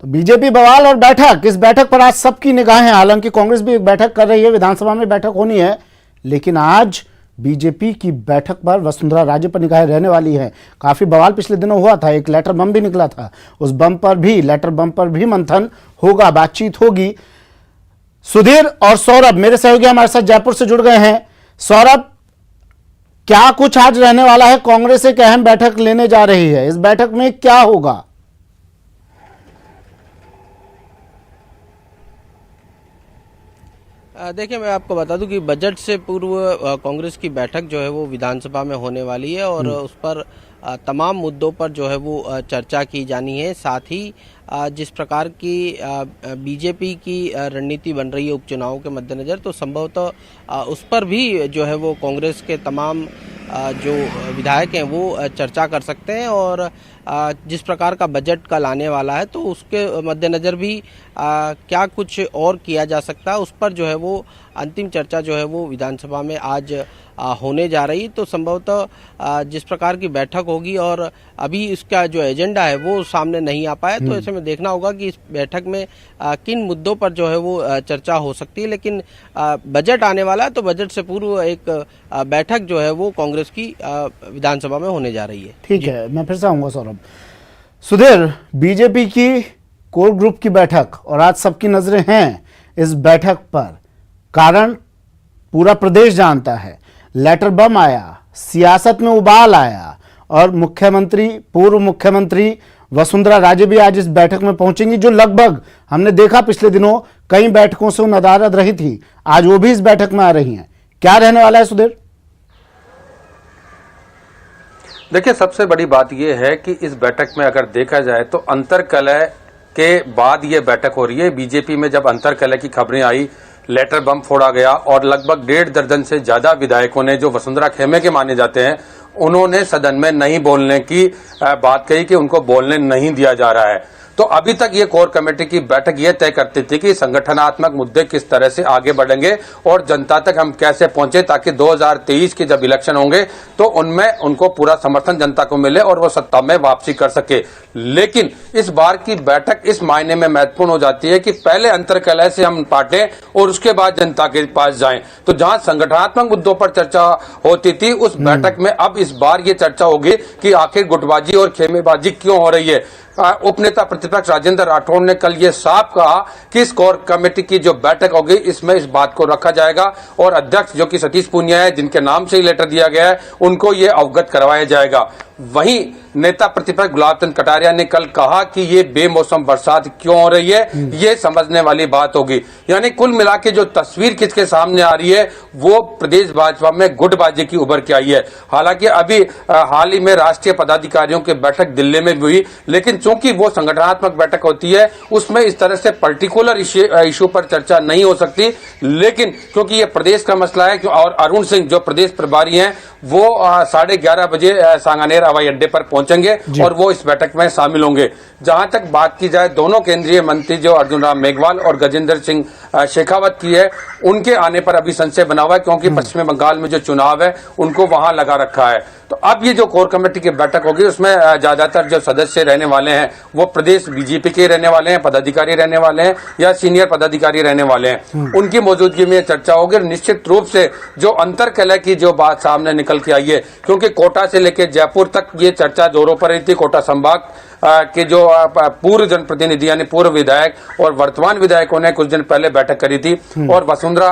तो बीजेपी बवाल और बैठक, इस बैठक पर आज सबकी निगाहें, हालांकि कांग्रेस भी एक बैठक कर रही है, विधानसभा में बैठक होनी है, लेकिन आज बीजेपी की बैठक पर वसुंधरा राजे पर निगाहें रहने वाली है। काफी बवाल पिछले दिनों हुआ था, एक लेटर बम भी निकला था, उस लेटर बम पर भी मंथन होगा, बातचीत होगी। सुधीर और सौरभ मेरे सहयोगी हमारे साथ जयपुर से जुड़ गए हैं। सौरभ, क्या कुछ आज रहने वाला है? कांग्रेस एक अहम बैठक लेने जा रही है, इस बैठक में क्या होगा? देखिए, मैं आपको बता दूं कि बजट से पूर्व कांग्रेस की बैठक जो है वो विधानसभा में होने वाली है और उस पर तमाम मुद्दों पर जो है वो चर्चा की जानी है। साथ ही जिस प्रकार की बीजेपी की रणनीति बन रही है उपचुनाव के मद्देनजर, तो संभवतः उस पर भी जो है वो कांग्रेस के तमाम जो विधायक हैं वो चर्चा कर सकते हैं और जिस प्रकार का बजट कल आने वाला है तो उसके मद्देनजर भी क्या कुछ और किया जा सकता है, उस पर जो है वो अंतिम चर्चा जो है वो विधानसभा में आज होने जा रही। तो संभवतः जिस प्रकार की बैठक होगी और अभी इसका जो एजेंडा है वो सामने नहीं आ पाया, तो ऐसे में देखना होगा कि इस बैठक में किन मुद्दों पर जो है वो चर्चा हो सकती है। लेकिन बजट आने वाला है तो बजट से पूर्व एक बैठक जो है वो कांग्रेस की विधानसभा में होने जा रही है। ठीक है, मैं फिर से आऊंगा सौरभ। सुधीर, बीजेपी की कोर ग्रुप की बैठक और आज सबकी नजरें हैं इस बैठक पर, कारण पूरा प्रदेश जानता है, लेटर बम आया, सियासत में उबाल आया और पूर्व मुख्यमंत्री वसुंधरा राजे भी आज इस बैठक में पहुंचेंगी, जो लगभग हमने देखा पिछले दिनों कई बैठकों से नदारद रही थी, आज वो भी इस बैठक में आ रही हैं। क्या रहने वाला है सुधीर? देखिए, सबसे बड़ी बात यह है कि इस बैठक में अगर देखा जाए तो अंतर्कलह के बाद ये बैठक हो रही है। बीजेपी में जब अंतर्कलह की खबरें आई, लेटर बम फोड़ा गया और लगभग 1.5 दर्जन से ज्यादा विधायकों ने, जो वसुंधरा खेमे के माने जाते हैं, उन्होंने सदन में नहीं बोलने की बात कही कि उनको बोलने नहीं दिया जा रहा है। तो अभी तक ये कोर कमेटी की बैठक ये तय करती थी कि संगठनात्मक मुद्दे किस तरह से आगे बढ़ेंगे और जनता तक हम कैसे पहुंचे, ताकि 2023 के जब इलेक्शन होंगे तो उनमें उनको पूरा समर्थन जनता को मिले और वो सत्ता में वापसी कर सके। लेकिन इस बार की बैठक इस मायने में महत्वपूर्ण हो जाती है कि पहले अंतर्कलह से हम पाटें और उसके बाद जनता के पास जाएं। तो जहां संगठनात्मक मुद्दों पर चर्चा होती थी, उस बैठक में अब इस बार ये चर्चा होगी कि आखिर गुटबाजी और खेमेबाजी क्यों हो रही है। उपनेता प्रतिपक्ष राजेंद्र राठौड़ ने कल ये साफ कहा कि इस कोर कमेटी की जो बैठक होगी इसमें इस बात को रखा जाएगा और अध्यक्ष जो कि सतीश पूनिया है, जिनके नाम से ही लेटर दिया गया है, उनको ये अवगत करवाया जाएगा। वहीं नेता प्रतिपक्ष गुलाब चंद कटारिया ने कल कहा कि ये बेमौसम बरसात क्यों हो रही है, ये समझने वाली बात होगी। यानी कुल मिला के जो तस्वीर खिंच के सामने आ रही है वो प्रदेश भाजपा में गुटबाजी की उभर के आई है। हालांकि अभी हाल ही में राष्ट्रीय पदाधिकारियों की बैठक दिल्ली में भी हुई, लेकिन चूंकि वो संगठनात्मक बैठक होती है उसमें इस तरह से पर्टिकुलर इश्यू पर चर्चा नहीं हो सकती। लेकिन क्योंकि ये प्रदेश का मसला है और अरुण सिंह जो प्रदेश प्रभारी हैं वो 11:30 बजे सांगानेर हवाई अड्डे पर पहुंचेंगे और वो इस बैठक में शामिल होंगे। जहां तक बात की जाए दोनों केंद्रीय मंत्री जो अर्जुन राम मेघवाल और गजेंद्र सिंह शेखावत की है, उनके आने पर अभी संशय बना हुआ है, क्योंकि पश्चिम बंगाल में जो चुनाव है उनको वहां लगा रखा है। तो अब ये जो कोर कमेटी की बैठक होगी उसमें ज्यादातर जो सदस्य रहने वाले हैं वो प्रदेश बीजेपी के रहने वाले हैं, पदाधिकारी रहने वाले हैं या सीनियर पदाधिकारी रहने वाले हैं, उनकी मौजूदगी में चर्चा होगी। निश्चित रूप से जो अंतर्कलह की जो बात सामने निकल के आई है, क्योंकि कोटा से लेकर जयपुर तक ये चर्चा जोरों पर रही थी। कोटा संभाग के जो पूर्व जनप्रतिनिधि यानी पूर्व विधायक और वर्तमान विधायकों ने कुछ दिन पहले बैठक करी थी और वसुंधरा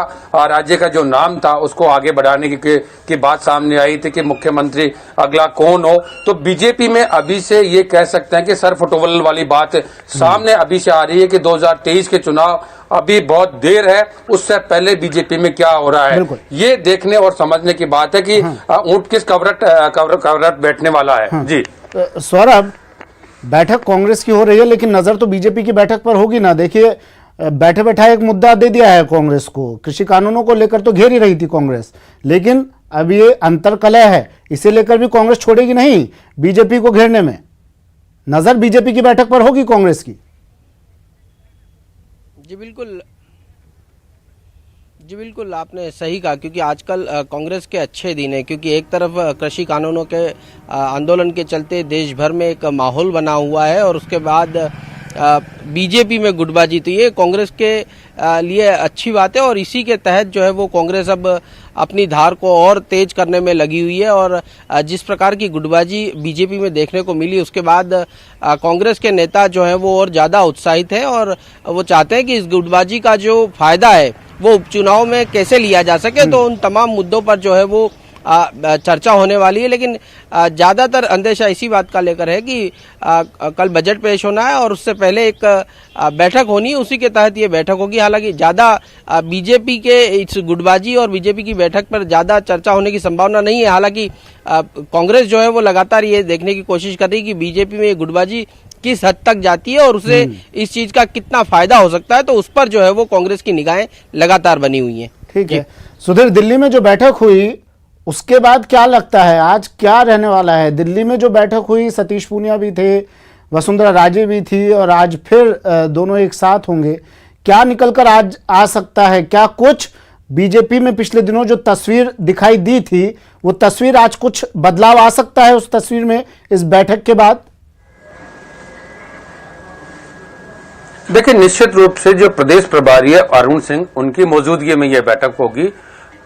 राजे का जो नाम था उसको आगे बढ़ाने की बात सामने आई थी कि मुख्यमंत्री अगला कौन हो। तो बीजेपी में अभी से ये कह सकते हैं कि सर फुटबॉल वाली बात सामने अभी से आ रही है कि 2023 के चुनाव अभी बहुत देर है, उससे पहले बीजेपी में क्या हो रहा है ये देखने और समझने की बात है कि ऊंट किस कवरट बैठने वाला है। जी सौरभ, बैठक कांग्रेस की हो रही है लेकिन नजर तो बीजेपी की बैठक पर होगी ना। देखिए, बैठे बैठा एक मुद्दा दे दिया है कांग्रेस को, कृषि कानूनों को लेकर तो घेर ही रही थी कांग्रेस, लेकिन अब ये अंतर्कलह है, इसे लेकर भी कांग्रेस छोड़ेगी नहीं बीजेपी को घेरने में। नजर बीजेपी की बैठक पर होगी कांग्रेस की। जी बिल्कुल आपने सही कहा, क्योंकि आजकल कांग्रेस के अच्छे दिन है, क्योंकि एक तरफ कृषि कानूनों के आंदोलन के चलते देश भर में एक माहौल बना हुआ है और उसके बाद बीजेपी में गुटबाजी, तो ये कांग्रेस के लिए अच्छी बात है और इसी के तहत जो है वो कांग्रेस अब अपनी धार को और तेज करने में लगी हुई है। और जिस प्रकार की गुटबाजी बीजेपी में देखने को मिली उसके बाद कांग्रेस के नेता जो है वो और ज्यादा उत्साहित है और वो चाहते हैं कि इस गुटबाजी का जो फायदा है वो उपचुनाव में कैसे लिया जा सके। तो उन तमाम मुद्दों पर जो है वो चर्चा होने वाली है, लेकिन ज्यादातर अंदेशा इसी बात का लेकर है कि कल बजट पेश होना है और उससे पहले एक बैठक होनी है, उसी के तहत ये बैठक होगी। हालांकि ज्यादा बीजेपी के इस गुटबाजी और बीजेपी की बैठक पर ज्यादा चर्चा होने की संभावना नहीं है। हालांकि कांग्रेस जो है वो लगातार ये देखने की कोशिश कर रही है कि बीजेपी में ये गुटबाजी किस हद तक जाती है और उसे इस चीज का कितना फायदा हो सकता है, तो उस पर जो है वो कांग्रेस की निगाहें लगातार बनी हुई हैं। ठीक है सुधीर, दिल्ली में जो बैठक हुई उसके बाद क्या लगता है आज क्या रहने वाला है? दिल्ली में जो बैठक हुई, सतीश पूनिया भी थे, वसुंधरा राजे भी थी और आज फिर दोनों एक साथ होंगे। क्या निकलकर आज आ सकता है? क्या कुछ बीजेपी में पिछले दिनों जो तस्वीर दिखाई दी थी वो तस्वीर आज कुछ बदलाव आ सकता है उस तस्वीर में इस बैठक के बाद? देखिए, निश्चित रूप से जो प्रदेश प्रभारी है अरुण सिंह, उनकी मौजूदगी में यह बैठक होगी।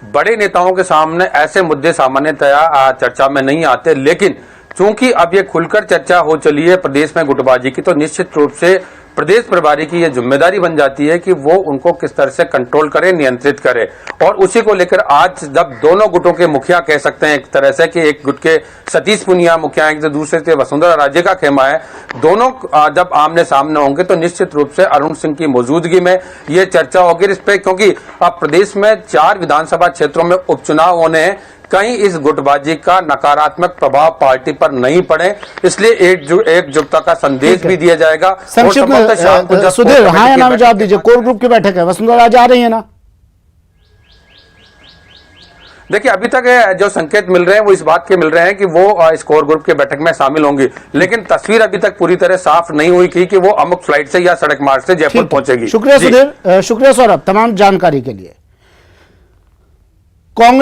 बड़े नेताओं के सामने ऐसे मुद्दे सामान्यतया चर्चा में नहीं आते, लेकिन चूंकि अब ये खुलकर चर्चा हो चली है प्रदेश में गुटबाजी की, तो निश्चित रूप से प्रदेश प्रभारी की यह जिम्मेदारी बन जाती है कि वो उनको किस तरह से कंट्रोल करे, नियंत्रित करे। और उसी को लेकर आज जब दोनों गुटों के मुखिया कह सकते हैं एक तरह से कि एक गुट के सतीश पुनिया मुखिया हैं तो दूसरे से वसुंधरा राजे का खेमा है, दोनों जब आमने सामने होंगे तो निश्चित रूप से अरुण सिंह की मौजूदगी में ये चर्चा होगी इस पे, क्योंकि अब प्रदेश में 4 विधानसभा क्षेत्रों में उपचुनाव होने हैं। कहीं इस गुटबाजी का नकारात्मक प्रभाव पार्टी पर नहीं पड़े, इसलिए एकजुटता का संदेश भी दिया जाएगा। संक्षिप्त में सुधीर, हाँ या ना में जवाब दीजिए। कोर ग्रुप की बैठक है, वसुंधरा राजे आ रही है ना? देखिए, अभी तक जो संकेत मिल रहे हैं वो इस बात के मिल रहे हैं कि वो इस कोर ग्रुप के बैठक में शामिल होंगी, लेकिन तस्वीर अभी तक पूरी तरह साफ नहीं हुई कि वो अमुक फ्लाइट से या सड़क मार्ग से जयपुर पहुंचेगी। शुक्रिया सुधीर, शुक्रिया सौरभ तमाम जानकारी के लिए। कांग्रेस